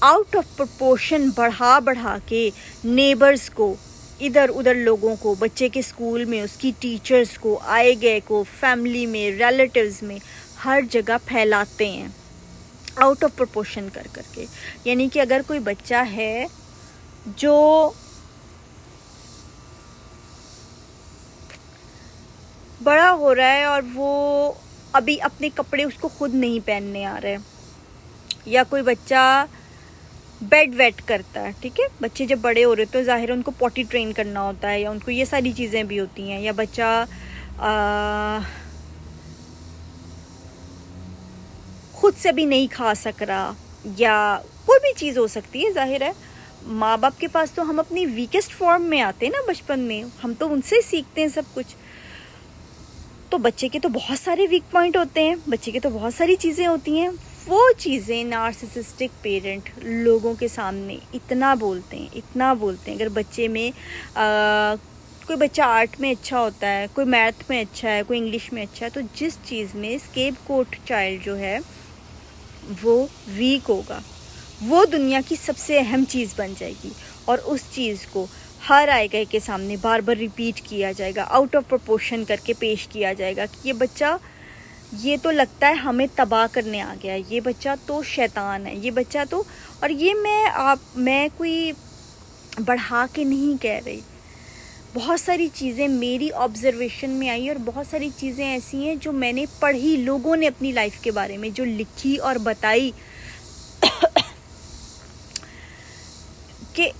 Out of proportion بڑھا کے neighbours کو، ادھر ادھر لوگوں کو، بچے کے اسکول میں، اس کی ٹیچرز کو، آئے گئے کو، فیملی میں، ریلیٹیوز میں، ہر جگہ پھیلاتے ہیں آؤٹ آف پرپورشن کر کے. یعنی کہ اگر کوئی بچہ ہے جو بڑا ہو رہا ہے اور وہ ابھی اپنے کپڑے اس کو خود نہیں پہننے آ رہے، یا کوئی بچہ بیڈ ویٹ کرتا ہے، ٹھیک ہے، بچے جب بڑے ہو رہے تو ظاہر ہے ان کو پوٹی ٹرین کرنا ہوتا ہے، یا ان کو یہ ساری چیزیں بھی ہوتی ہیں، یا بچہ خود سے بھی نہیں کھا سک رہا، یا کوئی بھی چیز ہو سکتی ہے. ظاہر ہے ماں باپ کے پاس تو ہم اپنی ویکسٹ فارم میں آتے ہیں نا، بچپن میں ہم تو ان سے سیکھتے ہیں سب کچھ. تو بچے کے تو بہت سارے ویک پوائنٹ ہوتے ہیں، بچے کے تو بہت ساری چیزیں ہوتی ہیں. وہ چیزیں نارسسسٹک پیرنٹ لوگوں کے سامنے اتنا بولتے ہیں. اگر بچے میں کوئی بچہ آرٹ میں اچھا ہوتا ہے، کوئی میتھ میں اچھا ہے، کوئی انگلش میں اچھا ہے، تو جس چیز میں اسکیپ کوٹ چائلڈ جو ہے وہ ویک ہوگا، وہ دنیا کی سب سے اہم چیز بن جائے گی، اور اس چیز کو ہر آئے گئے کے سامنے بار بار ریپیٹ کیا جائے گا، آؤٹ آف پرپورشن کر کے پیش کیا جائے گا کہ یہ بچہ، یہ تو لگتا ہے ہمیں تباہ کرنے آ گیا ہے، یہ بچہ تو شیطان ہے، یہ بچہ تو. اور یہ میں کوئی بڑھا کے نہیں کہہ رہی، بہت ساری چیزیں میری آبزرویشن میں آئی، اور بہت ساری چیزیں ایسی ہیں جو میں نے پڑھی، لوگوں نے اپنی لائف کے بارے میں جو لکھی اور بتائی، کہ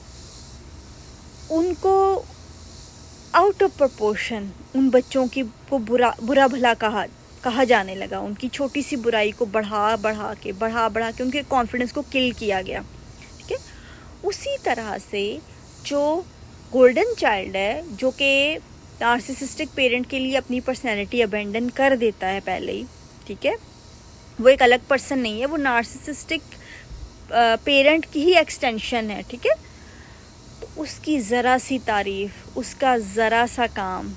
ان کو آؤٹ آف پرپورشن ان بچوں کو برا بھلا کہا جانے لگا، ان کی چھوٹی سی برائی کو بڑھا کے ان کے کانفیڈنس کو کل کیا گیا. ٹھیک ہے، اسی طرح سے جو گولڈن چائلڈ ہے، جو کہ نارسسسٹک پیرنٹ کے لیے اپنی پرسنالٹی ابینڈن کر دیتا ہے پہلے ہی، ٹھیک ہے، وہ ایک الگ پرسن نہیں ہے، وہ نارسسسٹک پیرنٹ کی ہی ایکسٹینشن ہے. ٹھیک ہے، تو اس کی ذرا سی تعریف، اس کا ذرا سا کام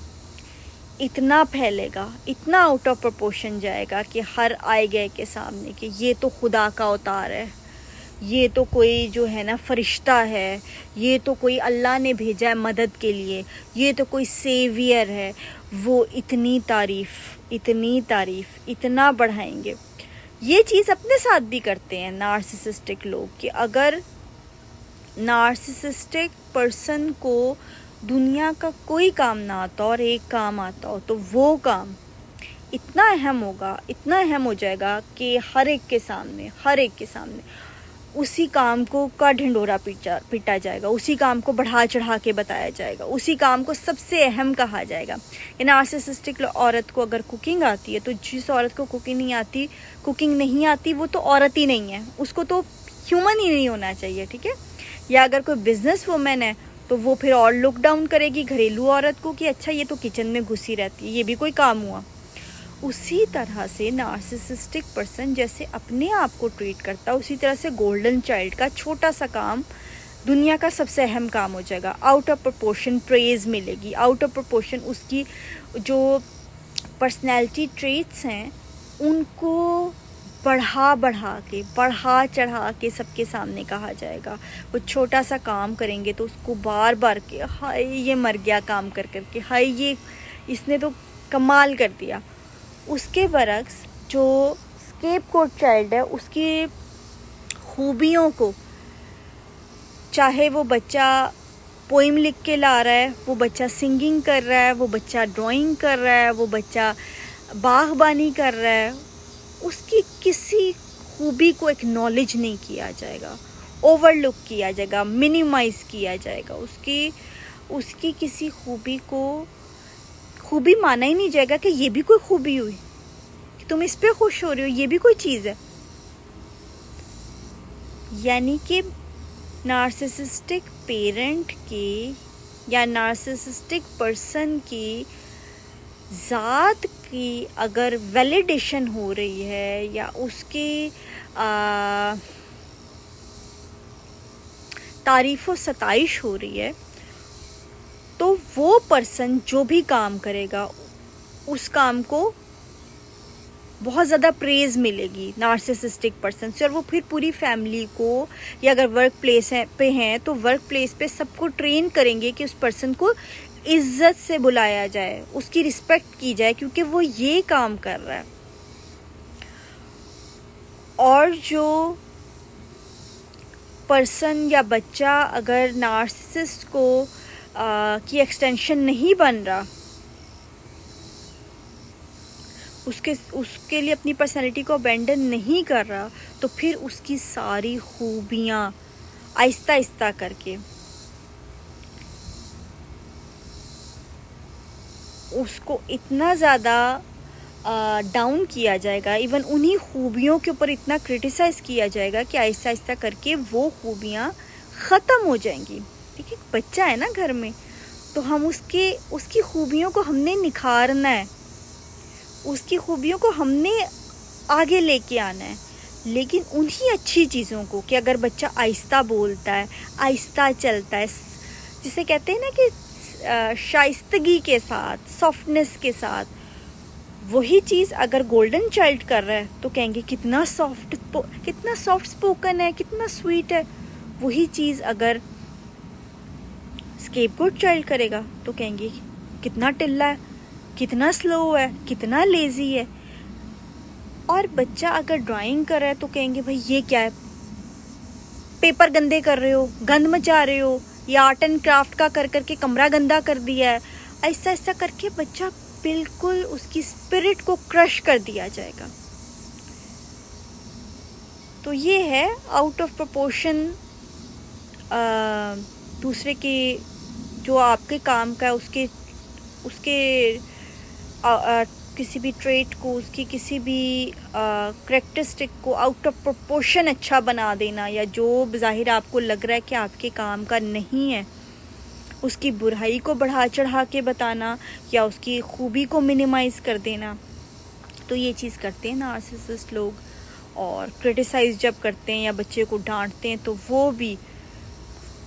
اتنا پھیلے گا، اتنا آؤٹ آف پرپورشن جائے گا کہ ہر آئے گئے کے سامنے کہ یہ تو خدا کا اوتار ہے، یہ تو کوئی جو ہے نا فرشتہ ہے، یہ تو کوئی اللہ نے بھیجا ہے مدد کے لیے، یہ تو کوئی سیویئر ہے. وہ اتنی تعریف اتنا بڑھائیں گے. یہ چیز اپنے ساتھ بھی کرتے ہیں نارسسسٹک لوگ، کہ اگر نارسسسٹک پرسن کو دنیا کا کوئی کام نہ آتا اور ایک کام آتا ہو، تو وہ کام اتنا اہم ہو جائے گا کہ ہر ایک کے سامنے اسی کام کو کا ڈھنڈورا پیٹا جائے گا، اسی کام کو بڑھا چڑھا کے بتایا جائے گا، اسی کام کو سب سے اہم کہا جائے گا. کہ نارسسسٹک عورت کو اگر کوکنگ آتی ہے، تو جس عورت کو کوکنگ نہیں آتی وہ تو عورت ہی نہیں ہے، اس کو تو ہیومن ہی نہیں ہونا چاہیے. ٹھیک ہے، یا اگر کوئی بزنس وومن ہے تو وہ پھر اور لک ڈاؤن کرے گی گھریلو عورت کو کہ اچھا یہ تو کچن میں گھسی رہتی ہے، یہ بھی کوئی کام ہوا. اسی طرح سے نارسسسٹک پرسن جیسے اپنے آپ کو ٹریٹ کرتا، اسی طرح سے گولڈن چائلڈ کا چھوٹا سا کام دنیا کا سب سے اہم کام ہو جائے گا. آؤٹ آف پرپورشن پریز ملے گی، آؤٹ آف پرپورشن اس کی جو پرسنالٹی ٹریٹس ہیں ان کو بڑھا چڑھا کے سب کے سامنے کہا جائے گا. وہ چھوٹا سا کام کریں گے تو اس کو بار بار کہ ہائے یہ مر گیا کام کر کے، ہائے یہ اس نے تو کمال کر دیا. اس کے برعکس جو اسکیپ کوٹ چائلڈ ہے، اس کی خوبیوں کو، چاہے وہ بچہ پوئم لکھ کے لا رہا ہے، وہ بچہ سنگنگ کر رہا ہے، وہ بچہ ڈرائنگ کر رہا ہے، وہ بچہ باغبانی کر رہا ہے، اس کی کسی خوبی کو ایکنالج نہیں کیا جائے گا، اوور لک کیا جائے گا، منیمائز کیا جائے گا. اس کی کسی خوبی کو خوبی مانا ہی نہیں جائے گا کہ یہ بھی کوئی خوبی ہوئی، کہ تم اس پہ خوش ہو رہے ہو، یہ بھی کوئی چیز ہے. یعنی کہ نارسسسٹک پیرنٹ کی یا نارسسسٹک پرسن کی ذات کی اگر ویلیڈیشن ہو رہی ہے، یا اس کی تعریف و ستائش ہو رہی ہے، تو وہ پرسن جو بھی کام کرے گا اس کام کو بہت زیادہ پریز ملے گی نارسسسٹک پرسن سے، اور وہ پھر پوری فیملی کو، یا اگر ورک پلیس پہ ہیں تو ورک پلیس پہ سب کو ٹرین کریں گے کہ اس پرسن کو عزت سے بلایا جائے، اس کی رسپیکٹ کی جائے، کیونکہ وہ یہ کام کر رہا ہے. اور جو پرسن یا بچہ اگر نارسسسٹ کو کی ایکسٹینشن نہیں بن رہا، اس کے لیے اپنی پرسنالٹی کو ابینڈن نہیں کر رہا، تو پھر اس کی ساری خوبیاں آہستہ آہستہ کر کے اس کو اتنا زیادہ ڈاؤن کیا جائے گا، ایون انہی خوبیوں کے اوپر اتنا کرٹیسائز کیا جائے گا کہ آہستہ آہستہ کر کے وہ خوبیاں ختم ہو جائیں گی. ٹھیک ہے، بچہ ہے نا گھر میں، تو ہم اس کی خوبیوں کو ہم نے نکھارنا ہے، اس کی خوبیوں کو ہم نے آگے لے کے آنا ہے. لیکن انہی اچھی چیزوں کو، کہ اگر بچہ آہستہ بولتا ہے، آہستہ چلتا ہے، جسے کہتے ہیں نا کہ شائستگی کے ساتھ، سافٹنس کے ساتھ، وہی چیز اگر گولڈن چائلڈ کر رہا ہے تو کہیں گے کتنا سافٹ اسپوکن ہے، کتنا سویٹ ہے. وہی چیز اگر اسکیپ گوٹ چائلڈ کرے گا تو کہیں گے کتنا ٹلا ہے، کتنا سلو ہے، کتنا لیزی ہے. اور بچہ اگر ڈرائنگ کر رہا ہے تو کہیں گے بھائی یہ کیا ہے، پیپر گندے کر رہے ہو، گند مچا رہے ہو، یا آرٹ اینڈ کرافٹ کا کر کے کمرہ گندا کر دیا ہے. ایسا ایسا کر کے بچہ بالکل اس کی اسپرٹ کو کرش کر دیا جائے گا. تو یہ ہے آؤٹ آف پرپورشن دوسرے کے جو آپ کے کام کا ہے اس کے کسی بھی ٹریٹ کو، اس کی کسی بھی کریکٹرسٹک کو آؤٹ آف پرپورشن اچھا بنا دینا، یا جو بظاہر آپ کو لگ رہا ہے کہ آپ کے کام کا نہیں ہے، اس کی برائی کو بڑھا چڑھا کے بتانا، یا اس کی خوبی کو منیمائز کر دینا. تو یہ چیز کرتے ہیں نارسسسٹ لوگ. اور کرٹیسائز جب کرتے ہیں یا بچے کو ڈانٹتے ہیں تو وہ بھی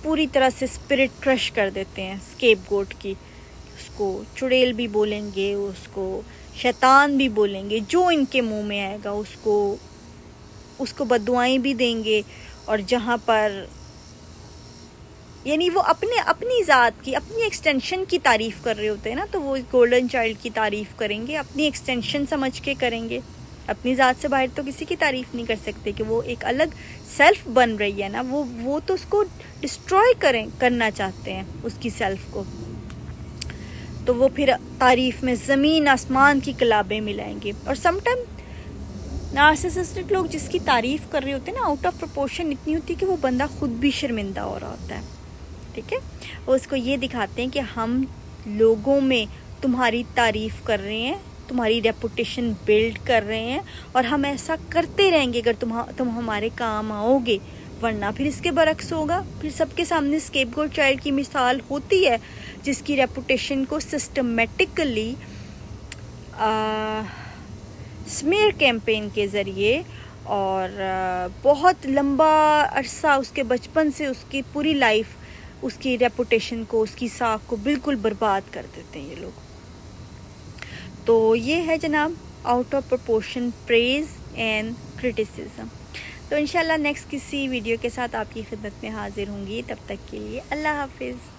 پوری طرح سے اسپرٹ کرش کر دیتے ہیں اسکیپ گوٹ کی. اس کو چڑیل بھی بولیں گے، اس کو شیطان بھی بولیں گے، جو ان کے منہ میں آئے گا اس کو بددعائیں بھی دیں گے. اور جہاں پر یعنی وہ اپنی ذات کی، اپنی ایکسٹینشن کی تعریف کر رہے ہوتے ہیں نا، تو وہ گولڈن چائلڈ کی تعریف کریں گے، اپنی ایکسٹینشن سمجھ کے کریں گے. اپنی ذات سے باہر تو کسی کی تعریف نہیں کر سکتے کہ وہ ایک الگ سیلف بن رہی ہے نا، وہ تو اس کو ڈسٹروائے کرنا چاہتے ہیں اس کی سیلف کو. تو وہ پھر تعریف میں زمین آسمان کی کلابیں ملائیں گے. اور سم ٹائم نارسسسٹک لوگ جس کی تعریف کر رہے ہوتے ہیں نا، آؤٹ آف پرپورشن اتنی ہوتی ہے کہ وہ بندہ خود بھی شرمندہ ہو رہا ہوتا ہے. ٹھیک ہے، وہ اس کو یہ دکھاتے ہیں کہ ہم لوگوں میں تمہاری تعریف کر رہے ہیں، تمہاری ریپوٹیشن بلڈ کر رہے ہیں، اور ہم ایسا کرتے رہیں گے اگر تم ہمارے کام آؤ گے. ورنہ پھر اس کے برعکس ہوگا. پھر سب کے سامنے اسکیپ گوٹ چائلڈ کی مثال ہوتی ہے جس کی ریپوٹیشن کو سسٹمیٹکلی سمیئر کیمپین کے ذریعے اور بہت لمبا عرصہ اس کے بچپن سے اس کی پوری لائف اس کی ریپوٹیشن کو، اس کی ساکھ کو بالکل برباد کر دیتے ہیں یہ لوگ. تو یہ ہے جناب out of proportion praise and criticism. تو انشاءاللہ نیکسٹ کسی ویڈیو کے ساتھ آپ کی خدمت میں حاضر ہوں گی. تب تک کے لیے اللہ حافظ.